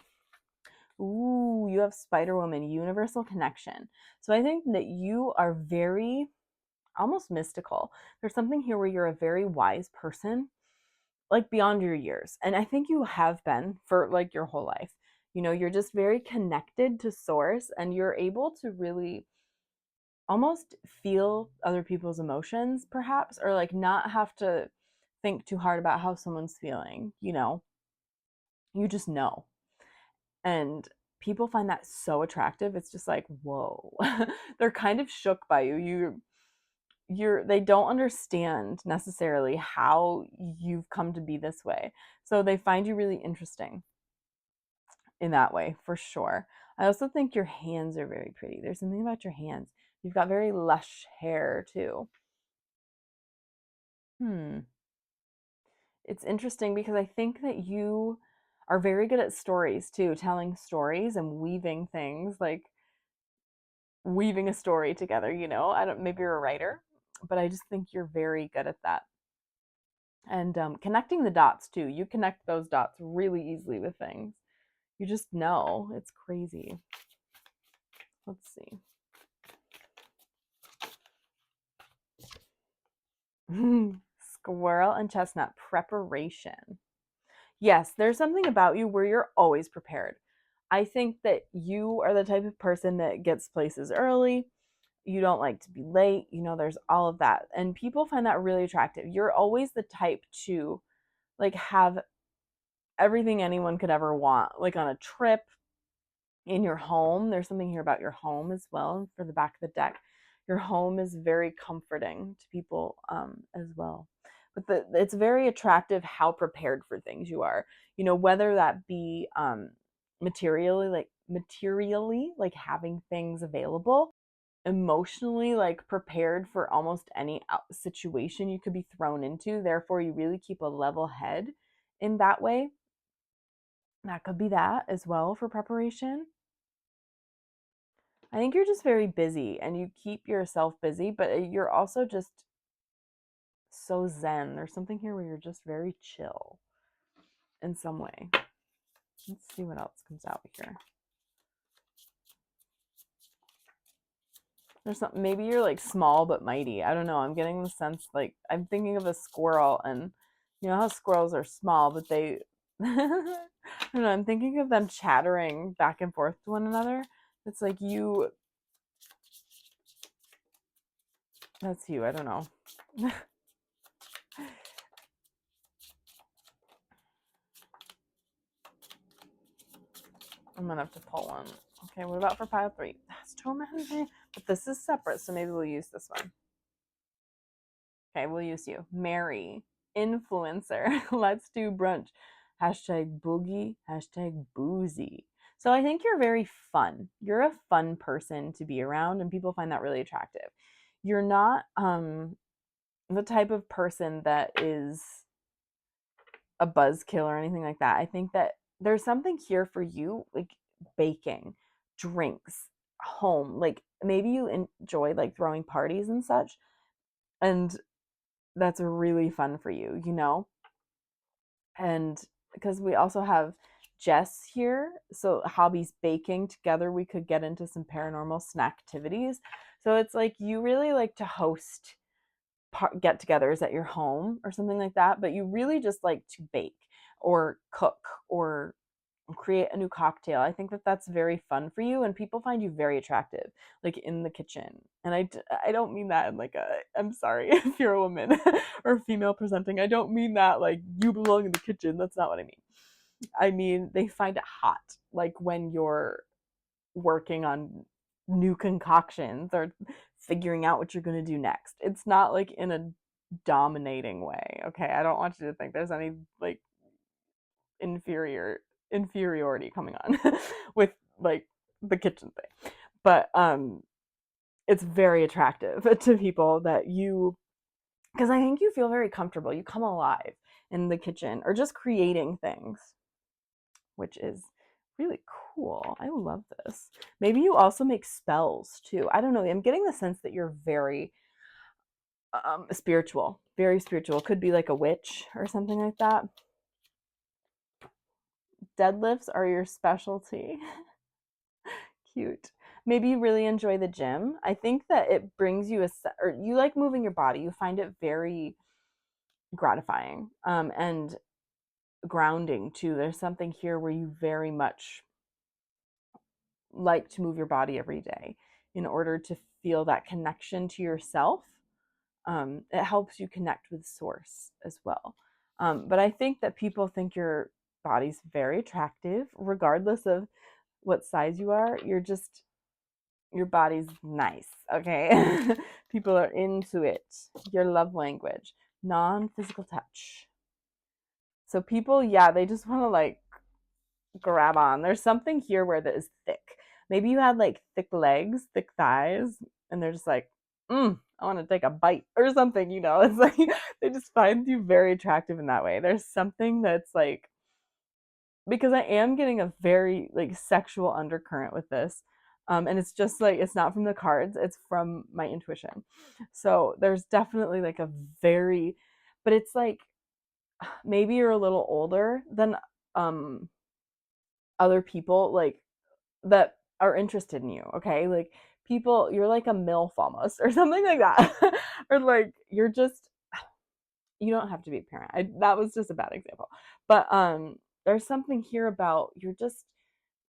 Ooh, you have Spider Woman, universal connection. So I think that you are very almost mystical. There's something here where you're a very wise person, like beyond your years. And I think you have been for like your whole life. You know, you're just very connected to source and you're able to really almost feel other people's emotions, perhaps, or like not have to think too hard about how someone's feeling. You just know. And people find that so attractive. It's just like, whoa. They're kind of shook by you. They don't understand necessarily how you've come to be this way. So they find you really interesting in that way, for sure. I also think your hands are very pretty. There's something about your hands. You've got very lush hair too. Hmm. It's interesting because I think that you are very good at stories too, telling stories and weaving things, like weaving a story together, I don't, maybe you're a writer, but I just think you're very good at that. And connecting the dots too. You connect those dots really easily with things. You just know. It's crazy. Let's see. Squirrel and chestnut preparation. Yes, there's something about you where you're always prepared. I think that you are the type of person that gets places early. You don't like to be late. There's all of that. And people find that really attractive. You're always the type to like have everything anyone could ever want, like on a trip, in your home. There's something here about your home as well for the back of the deck. Your home is very comforting to people as well. But it's very attractive how prepared for things you are. Whether that be materially, like having things available, emotionally, like prepared for almost any situation you could be thrown into. Therefore, you really keep a level head in that way. That could be that as well for preparation. I think you're just very busy and you keep yourself busy, but you're also just so zen. There's something here where you're just very chill in some way. Let's see what else comes out here. There's something, maybe you're like small but mighty. I don't know. I'm getting the sense like I'm thinking of a squirrel, and you know how squirrels are small, but they I don't know, I'm thinking of them chattering back and forth to one another. It's like you that's you, I don't know. I'm gonna have to pull one. Okay, what about for pile 3? That's too many, but this is separate, so maybe we'll use this one. Okay, we'll use you. Mary, influencer. Let's do brunch. Hashtag boogie, hashtag boozy. So I think you're very fun. You're a fun person to be around, and people find that really attractive. You're not the type of person that is a buzzkill or anything like that. I think that there's something here for you, like baking, drinks, home. Like maybe you enjoy like throwing parties and such, and that's really fun for you. And because we also have Jess here, so hobbies baking together, we could get into some paranormal snack activities. So it's like you really like to host get-togethers at your home or something like that, but you really just like to bake or cook or create a new cocktail. I think that that's very fun for you, and people find you very attractive, like in the kitchen. And I don't mean that in like I'm sorry if you're a woman or female presenting. I don't mean that like you belong in the kitchen. That's not what I mean. I mean they find it hot, like when you're working on new concoctions or figuring out what you're going to do next. It's not like in a dominating way. Okay, I don't want you to think there's any like inferiority coming on with like the kitchen thing. But it's very attractive to people that you because I think you feel very comfortable. You come alive in the kitchen or just creating things, which is really cool. I love this. Maybe you also make spells too. I don't know. I'm getting the sense that you're very spiritual, very spiritual. Could be like a witch or something like that. deadlifts are your specialty. Cute. Maybe you really enjoy the gym. I think that it brings you or you like moving your body. You find it very gratifying and grounding too. There's something here where you very much like to move your body every day in order to feel that connection to yourself. It helps you connect with source as well. But I think that people think your body's very attractive, regardless of what size you are. Your body's nice, okay? People are into it. Your love language, non-physical touch. So people, yeah, they just want to like grab on. There's something here where that is thick. Maybe you had like thick legs, thick thighs, and they're just like, I want to take a bite or something, you know? It's like they just find you very attractive in that way. There's something that's like, because I am getting a very like sexual undercurrent with this. And it's just like, it's not from the cards, it's from my intuition. So there's definitely like a very, but it's like maybe you're a little older than other people like that are interested in you, okay? Like people, you're like a MILF almost or something like that. Or like you're just, you don't have to be a parent. That was just a bad example. But there's something here about you're just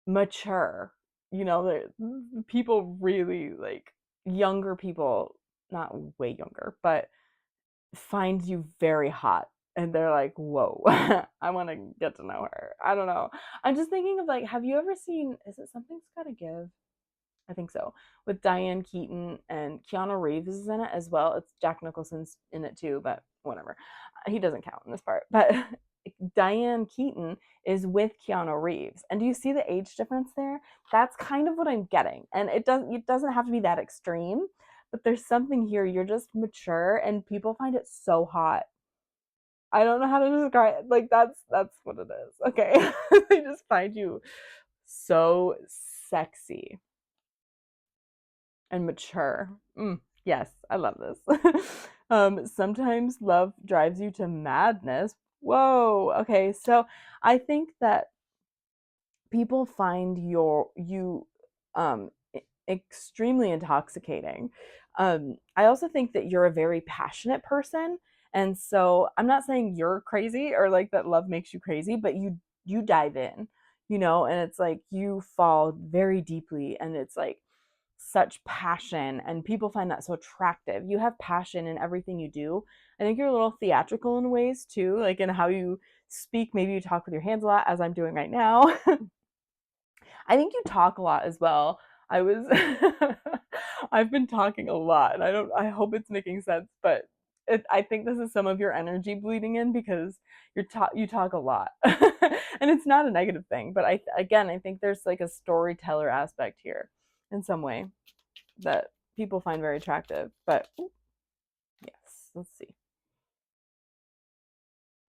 mature. You know, people really like younger people, not way younger, but find you very hot and they're like, whoa, I want to get to know her. I don't know. I'm just thinking of like, have you ever seen, is it Something's Gotta Give? I think so, with Diane Keaton, and Keanu Reeves is in it as well. It's Jack Nicholson's in it too, but whatever. He doesn't count in this part. But Diane Keaton is with Keanu Reeves. And do you see the age difference there? That's kind of what I'm getting. And it doesn't have to be that extreme, but there's something here. You're just mature and people find it so hot. I don't know how to describe it. Like that's what it is. Okay. They just find you so sexy and mature. Yes, I love this. Sometimes love drives you to madness. Whoa. Okay, so I think that people find you extremely intoxicating. I also think that you're a very passionate person, and so I'm not saying you're crazy or like that love makes you crazy, but you dive in, you know, and it's like you fall very deeply, and it's like such passion, and people find that so attractive. You have passion in everything you do. I think you're a little theatrical in ways too, like in how you speak. Maybe you talk with your hands a lot, as I'm doing right now. I think you talk a lot as well. I was I've been talking a lot, and I hope it's making sense, but I think this is some of your energy bleeding in because you talk a lot. And it's not a negative thing, but I think there's like a storyteller aspect here in some way that people find very attractive. But yes, let's see.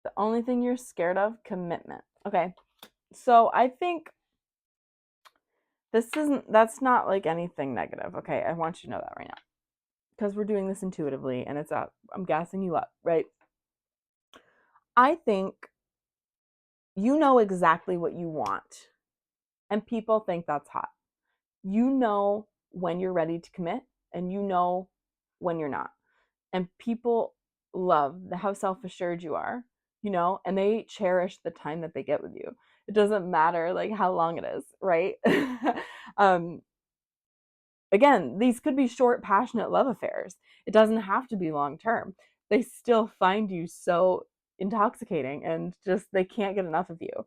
The only thing you're scared of, commitment. Okay. So I think that's not like anything negative. Okay, I want you to know that right now, because we're doing this intuitively and it's up. I'm gassing you up, right? I think you know exactly what you want, and people think that's hot. You know when you're ready to commit, and you know when you're not. And people love how self-assured you are, you know, and they cherish the time that they get with you. It doesn't matter like how long it is, right? um Again, these could be short, passionate love affairs. It doesn't have to be long term. They still find you so intoxicating and just they can't get enough of you.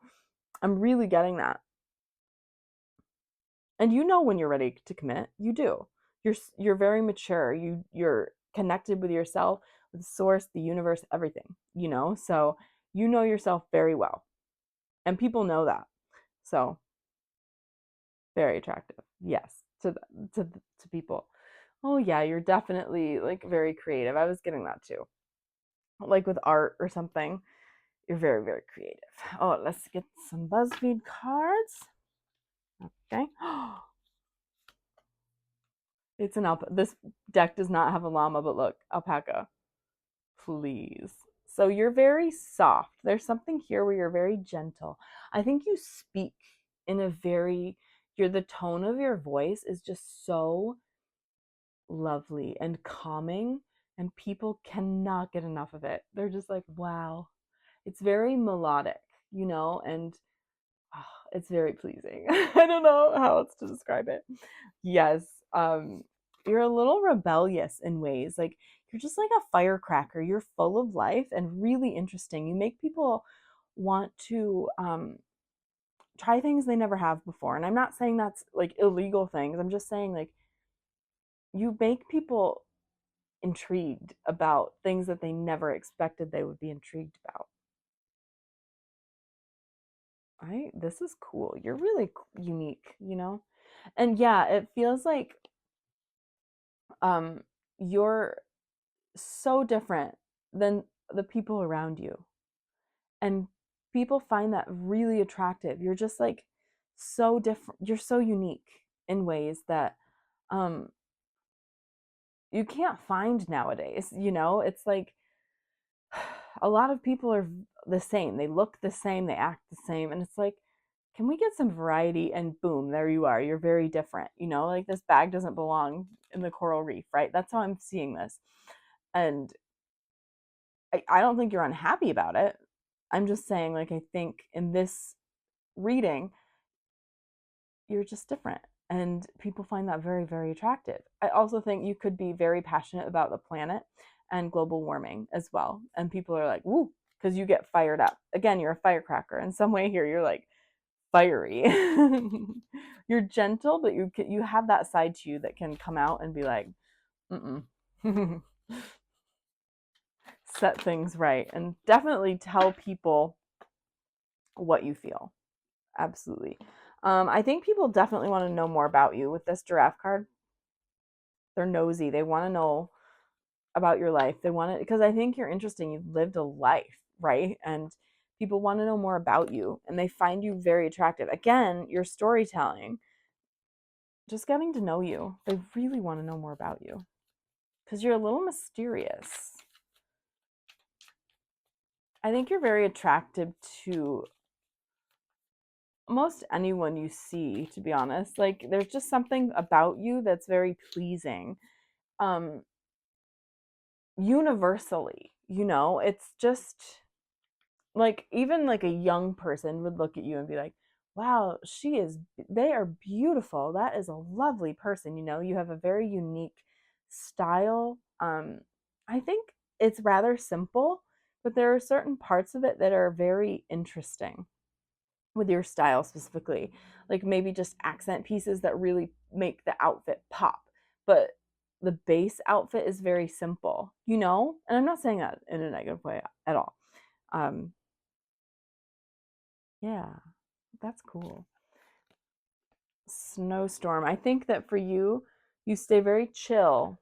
I'm really getting that. And you know when you're ready to commit. You do. You're very mature. You're connected with yourself, with source, the universe, everything, you know? So, you know yourself very well. And people know that. So, very attractive. Yes, to people. Oh yeah, you're definitely like very creative. I was getting that too. Like with art or something. You're very, very creative. Oh, let's get some Buzzfeed cards. Okay. It's an alpaca. This deck does not have a llama, but look, alpaca. Please. So you're very soft. There's something here where you're very gentle. I think you speak in a very, the tone of your voice is just so lovely and calming, and people cannot get enough of it. They're just like, wow. It's very melodic, and oh, it's very pleasing. I don't know how else to describe it. Yes. You're a little rebellious in ways. Like you're just like a firecracker. You're full of life and really interesting. You make people want to try things they never have before. And I'm not saying that's like illegal things. I'm just saying like you make people intrigued about things that they never expected they would be intrigued about. This is cool. You're really unique, And yeah, it feels like um you're so different than the people around you. And people find that really attractive. You're just like so different. You're so unique in ways that um you can't find nowadays, It's like a lot of people are the same. They look the same, they act the same, and it's like, can we get some variety? And boom, there you are. You're very different. Like this bag doesn't belong in the coral reef, right? That's how I'm seeing this. And I don't think you're unhappy about it. I'm just saying, like, I think in this reading, you're just different. And people find that very, very attractive. I also think you could be very passionate about the planet and global warming as well. And people are like, woo, because you get fired up. Again, you're a firecracker. In some way here, you're like fiery. You're gentle, but you have that side to you that can come out and be like, mm-mm. Set things right. And definitely tell people what you feel. Absolutely. I think people definitely want to know more about you with this giraffe card. They're nosy. They want to know about your life. They want to, because I think you're interesting. You've lived a life, right? And people want to know more about you and they find you very attractive. Again, your storytelling, just getting to know you. They really want to know more about you because you're a little mysterious. I think you're very attractive to most anyone you see, to be honest. Like there's just something about you that's very pleasing. Universally, it's just like even like a young person would look at you and be like, wow, they are beautiful. That is a lovely person. You have a very unique style. I think it's rather simple, but there are certain parts of it that are very interesting with your style specifically, like maybe just accent pieces that really make the outfit pop, but the base outfit is very simple, and I'm not saying that in a negative way at all. um yeah, that's cool. Snowstorm, I think that for you, you stay very chill,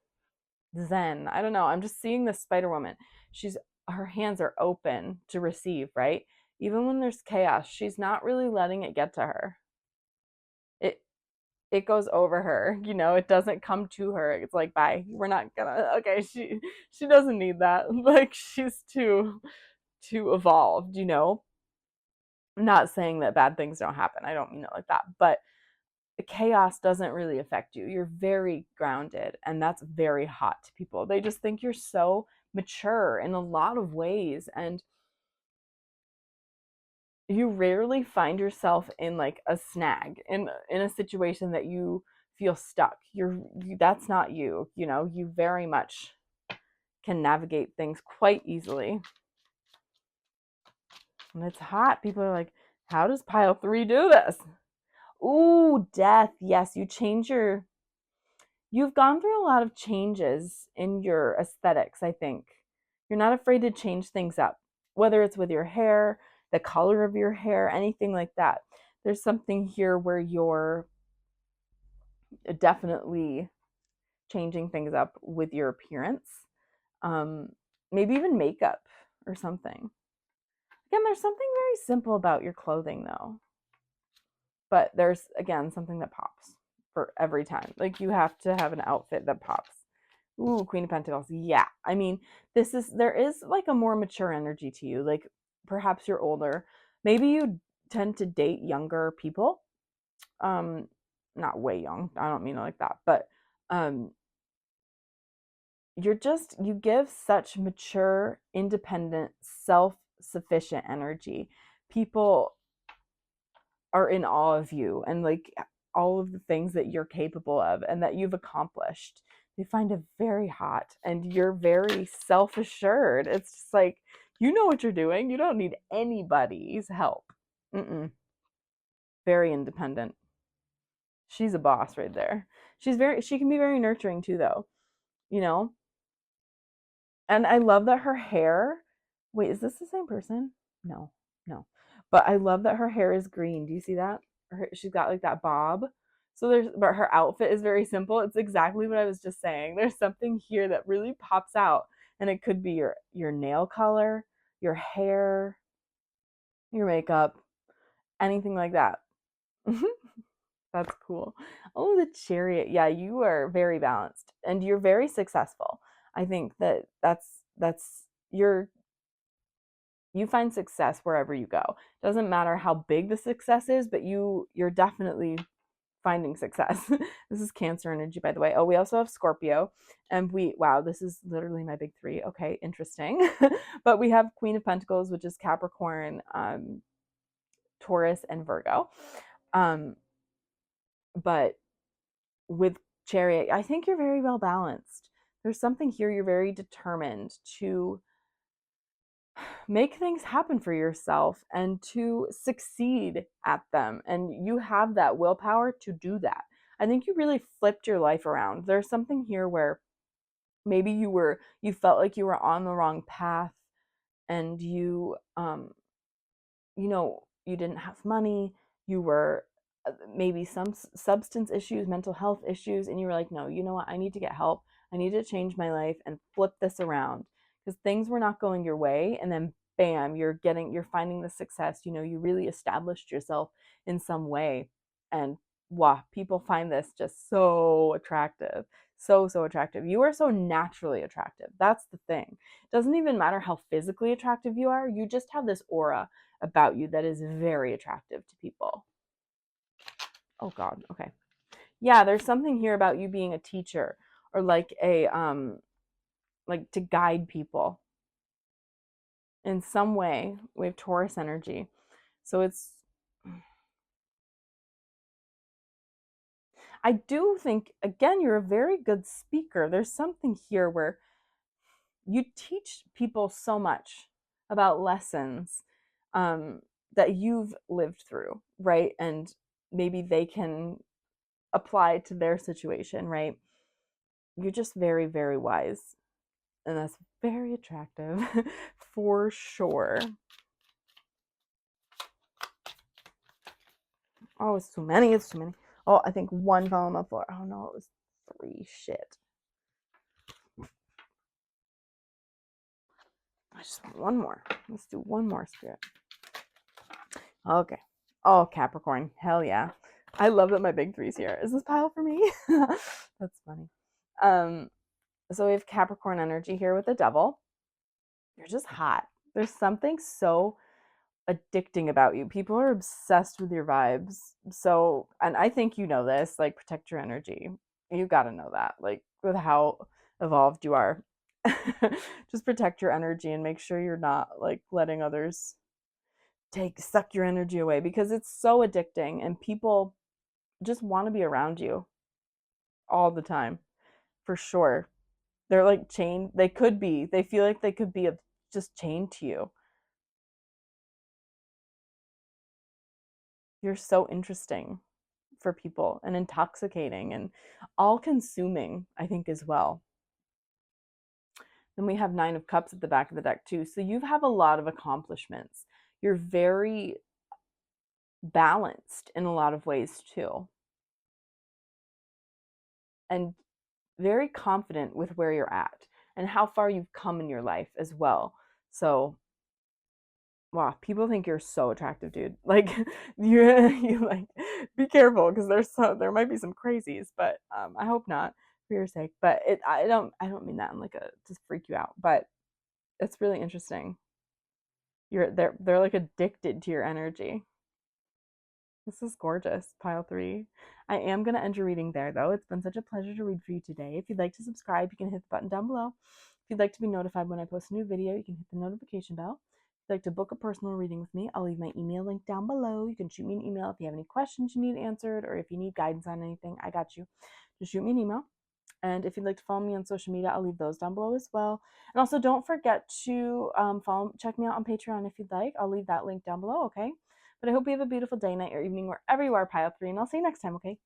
zen. I don't know, I'm just seeing this Spider Woman. Her hands are open to receive, right? Even when there's chaos, she's not really letting it get to her. It goes over her, it doesn't come to her. It's like, bye, we're not gonna, okay, she doesn't need that. Like she's too evolved. I'm not saying that bad things don't happen, I don't mean it like that, but the chaos doesn't really affect you. You're very grounded, and that's very hot to people. They just think you're so mature in a lot of ways, and you rarely find yourself in like a snag, in a situation that you feel stuck. That's not you. You very much can navigate things quite easily. And it's hot. People are like, how does pile 3 do this? Ooh, death. Yes, you've gone through a lot of changes in your aesthetics, I think. You're not afraid to change things up, whether it's with your hair, the color of your hair, anything like that. There's something here where you're definitely changing things up with your appearance. Um, Maybe even makeup or something. Again, there's something very simple about your clothing though. But there's, again, something that pops for every time. Like you have to have an outfit that pops. Ooh, Queen of Pentacles. Yeah. I mean, there is like a more mature energy to you. Like perhaps you're older. Maybe you tend to date younger people. Um, Not way young. I don't mean it like that, but um you give such mature, independent, self-sufficient energy. People are in awe of you and like all of the things that you're capable of and that you've accomplished. They find it very hot and you're very self-assured. It's just like you know what you're doing. You don't need anybody's help. Mm-mm. Very independent. She's a boss right there. She can be very nurturing too though, you know? And I love that her hair. Wait, is this the same person? No, no. But I love that her hair is green. Do you see that? She's got like that bob. But her outfit is very simple. It's exactly what I was just saying. There's something here that really pops out, and it could be your nail color, your hair, your makeup, anything like that. That's cool. Oh, the chariot. Yeah, you are very balanced and you're very successful. I think that's you're you find success wherever you go. Doesn't matter how big the success is, but you're definitely finding success. This is Cancer energy, by the way. Oh, we also have Scorpio, and wow, this is literally my big three. Okay, interesting. But we have Queen of Pentacles, which is Capricorn, Taurus, and Virgo. Um, but with Chariot, I think you're very well balanced. There's something here you're very determined to make things happen for yourself and to succeed at them. And you have that willpower to do that. I think you really flipped your life around. There's something here where maybe you felt like you were on the wrong path and you didn't have money, you were maybe some substance issues, mental health issues, and you were like, no, you know what? I need to get help. I need to change my life and flip this around because things were not going your way. And then bam, you're finding the success. You really established yourself in some way. And wow, people find this just so attractive. So, so attractive. You are so naturally attractive. That's the thing. It doesn't even matter how physically attractive you are. You just have this aura about you that is very attractive to people. Oh God, okay. Yeah, there's something here about you being a teacher or like to guide people in some way. We have Taurus energy. So I do think again you're a very good speaker. There's something here where you teach people so much about lessons um, that you've lived through, right? And maybe they can apply to their situation, right? You're just very, very wise. And that's very attractive for sure. Oh, it's too many. It's too many. Oh, I think one fell on the floor. Oh no, it was three. Shit. I just want one more. Let's do one more, Spirit. Okay. Oh, Capricorn. Hell yeah. I love that my big three's here. Is this pile for me? That's funny. So we have Capricorn energy here with the devil. You're just hot. There's something so addicting about you. People are obsessed with your vibes. So, and I think you know this, like protect your energy. You got to know that, like with how evolved you are. Just protect your energy and make sure you're not like letting others suck your energy away because it's so addicting and people just want to be around you all the time. For sure. They're like chained. They feel like they could be just chained to you. You're so interesting for people and intoxicating and all consuming, I think, as well. Then we have Nine of Cups at the back of the deck, too. So you have a lot of accomplishments. You're very balanced in a lot of ways, too. And very confident with where you're at and how far you've come in your life as well. So wow, people think you're so attractive, dude. Like you like be careful because there might be some crazies, but I hope not. for your sake. But I don't mean that in like a just freak you out, but it's really interesting. They're like addicted to your energy. This is gorgeous, pile 3. I am going to end your reading there, though. It's been such a pleasure to read for you today. If you'd like to subscribe, you can hit the button down below. If you'd like to be notified when I post a new video, you can hit the notification bell. If you'd like to book a personal reading with me, I'll leave my email link down below. You can shoot me an email if you have any questions you need answered, or if you need guidance on anything, I got you. Just shoot me an email. And if you'd like to follow me on social media, I'll leave those down below as well. And also, don't forget to check me out on Patreon if you'd like. I'll leave that link down below, okay? But I hope you have a beautiful day, night, or evening, wherever you are, pile 3, and I'll see you next time, okay?